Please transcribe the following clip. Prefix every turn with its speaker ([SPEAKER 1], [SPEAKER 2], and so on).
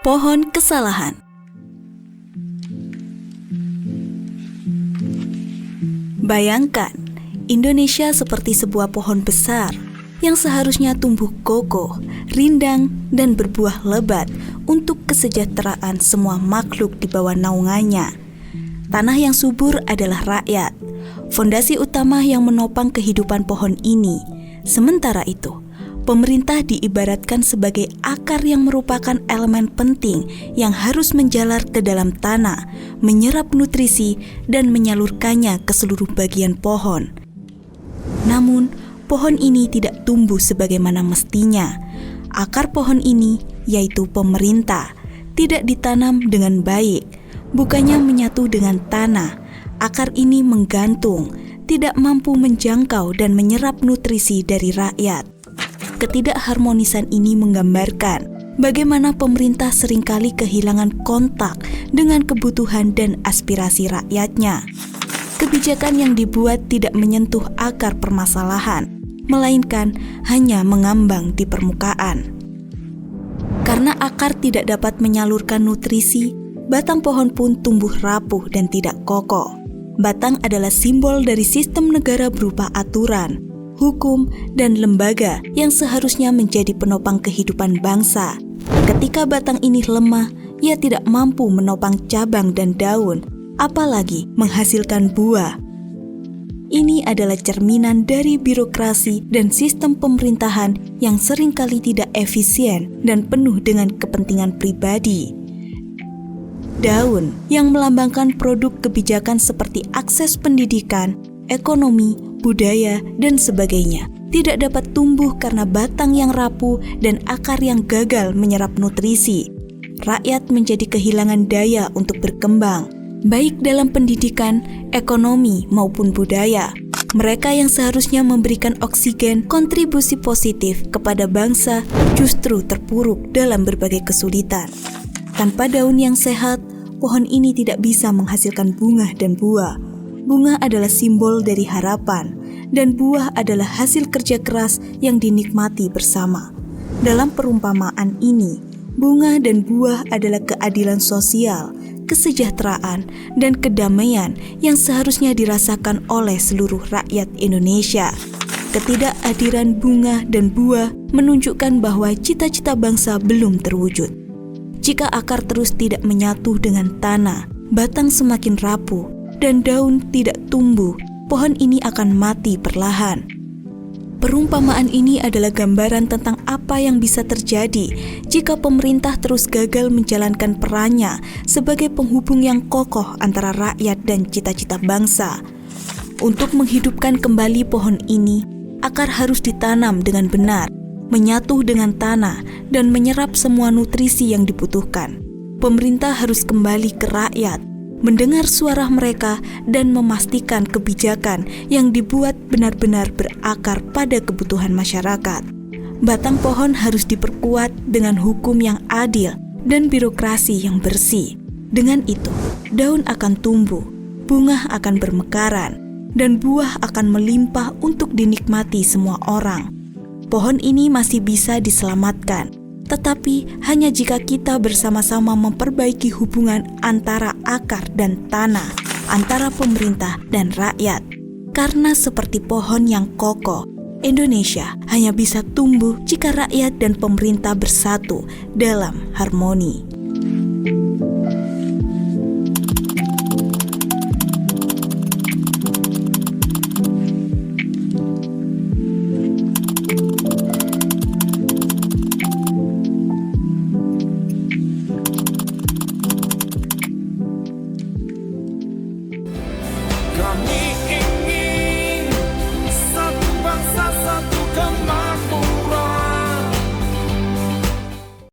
[SPEAKER 1] Pohon kesalahan. Bayangkan, Indonesia seperti sebuah pohon besar yang seharusnya tumbuh kokoh, rindang, dan berbuah lebat untuk kesejahteraan semua makhluk di bawah naungannya. Tanah yang subur adalah rakyat, fondasi utama yang menopang kehidupan pohon ini. Sementara itu, pemerintah diibaratkan sebagai akar yang merupakan elemen penting yang harus menjalar ke dalam tanah, menyerap nutrisi, dan menyalurkannya ke seluruh bagian pohon. Namun, pohon ini tidak tumbuh sebagaimana mestinya. Akar pohon ini, yaitu pemerintah, tidak ditanam dengan baik, bukannya menyatu dengan tanah. Akar ini menggantung, tidak mampu menjangkau dan menyerap nutrisi dari rakyat. Ketidakharmonisan ini menggambarkan bagaimana pemerintah seringkali kehilangan kontak dengan kebutuhan dan aspirasi rakyatnya. Kebijakan yang dibuat tidak menyentuh akar permasalahan, melainkan hanya mengambang di permukaan. Karena akar tidak dapat menyalurkan nutrisi, batang pohon pun tumbuh rapuh dan tidak kokoh. Batang adalah simbol dari sistem negara berupa aturan, hukum, dan lembaga yang seharusnya menjadi penopang kehidupan bangsa. Ketika batang ini lemah, ia tidak mampu menopang cabang dan daun, apalagi menghasilkan buah. Ini adalah cerminan dari birokrasi dan sistem pemerintahan yang seringkali tidak efisien dan penuh dengan kepentingan pribadi. Daun yang melambangkan produk kebijakan seperti akses pendidikan, ekonomi, budaya, dan sebagainya tidak dapat tumbuh karena batang yang rapuh dan akar yang gagal menyerap nutrisi. Rakyat menjadi kehilangan daya untuk berkembang, baik dalam pendidikan, ekonomi, maupun budaya. Mereka yang seharusnya memberikan oksigen kontribusi positif kepada bangsa justru terpuruk dalam berbagai kesulitan. Tanpa daun yang sehat, pohon ini tidak bisa menghasilkan bunga dan buah. Bunga adalah simbol dari harapan, dan buah adalah hasil kerja keras yang dinikmati bersama. Dalam perumpamaan ini, bunga dan buah adalah keadilan sosial, kesejahteraan, dan kedamaian yang seharusnya dirasakan oleh seluruh rakyat Indonesia. Ketidakhadiran bunga dan buah menunjukkan bahwa cita-cita bangsa belum terwujud. Jika akar terus tidak menyatu dengan tanah, batang semakin rapuh, dan daun tidak tumbuh, pohon ini akan mati perlahan. Perumpamaan ini adalah gambaran tentang apa yang bisa terjadi jika pemerintah terus gagal menjalankan perannya sebagai penghubung yang kokoh antara rakyat dan cita-cita bangsa. Untuk menghidupkan kembali pohon ini, akar harus ditanam dengan benar, menyatu dengan tanah, dan menyerap semua nutrisi yang dibutuhkan. Pemerintah harus kembali ke rakyat, mendengar suara mereka, dan memastikan kebijakan yang dibuat benar-benar berakar pada kebutuhan masyarakat. Batang pohon harus diperkuat dengan hukum yang adil dan birokrasi yang bersih. Dengan itu, daun akan tumbuh, bunga akan bermekaran, dan buah akan melimpah untuk dinikmati semua orang. Pohon ini masih bisa diselamatkan, tetapi hanya jika kita bersama-sama memperbaiki hubungan antara akar dan tanah, antara pemerintah dan rakyat. Karena seperti pohon yang kokoh, Indonesia hanya bisa tumbuh jika rakyat dan pemerintah bersatu dalam harmoni.
[SPEAKER 2] Kami ingin